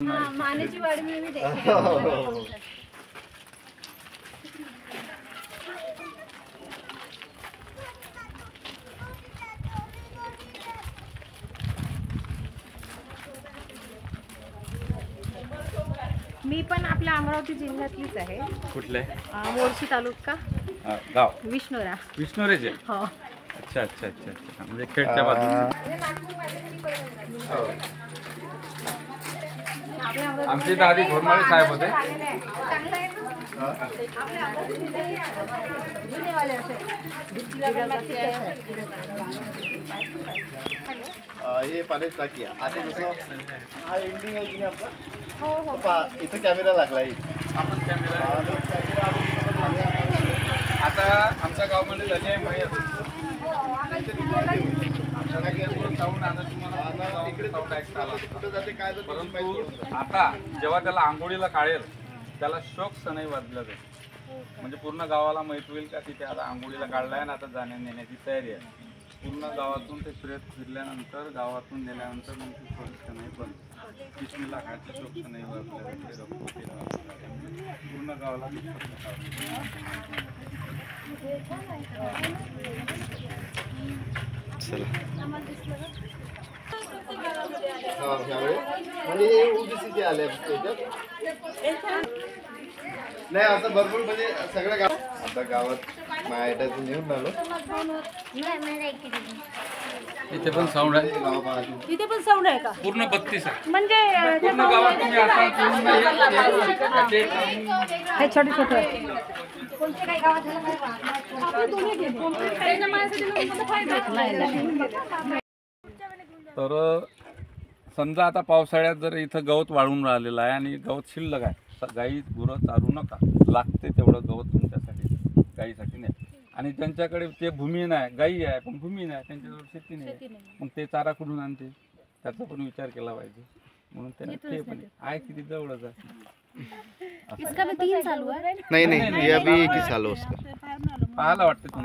मानेची वाड़ी में भी देखे मी पण आपल्या अमरावती जिल्ह्यातलीच आहे। कुठले? मोर्शी तालुका गाव विष्णुरा। विष्णुरेचे? हो। अच्छा अच्छा अच्छा अच्छा, म्हणजे खेडच्या बाजूला। आमचे दादी घोरमाळे साहेब होते। ये पाण्याची टाकी आहे आता जसं हा एंडिंग आहे की नाही आपला हो हो इथं कॅमेरा लागलाय आपण कॅमेरा आता आमच्या गावामध्ये झाली आहे माहिती परंतु आता जेव्हा त्याला आंघोळीला काढेल त्याला शोक सनई वाजला जाईल, म्हणजे पूर्ण गावाला माहित होईल का तिथे आता आंघोळीला काढलाय ना आता जाण्या नेण्याची तयारी आहे। पूर्ण गावातून ते फिरल्यानंतर गावातून नेल्यानंतर मग ती शोक सनई बंद किशमीला काढते शोक सनई वाजल्या पूर्ण गावाला म्हणजे ओबीसीचे आले नाही असं भरपूर म्हणजे सगळ्या गाव आता गावात मायाटातून येऊन आलो। इथे पण साऊंड आहे, इथे पण साऊंड आहे का? पूर्ण 32 आहे म्हणजे पूर्ण गावात तुम्ही हे छोटे छोटे कोणते काही गावात तर समजा आता पावसाळ्यात जर इथं गवत वाळून राहिलेलं आहे आणि गवत शिल्लक आहे, गाई गुरं चारू नका, लागते तेवढं गवत तुमच्यासाठी गाईसाठी नाही। आणि ज्यांच्याकडे ते भूमी नाही, गाई आहे पण भूमी नाही, त्यांच्याजवळ शेती नाही, मग ते चारा कुठून आणते त्याचा पण विचार केला पाहिजे। म्हणून ते पण आहे किती जवळच आहे। इसका भी 3 साल हुआ है? नहीं नहीं ये अभी 1 ही साल हो उसका। पाहायला वाटते तुम्हाला।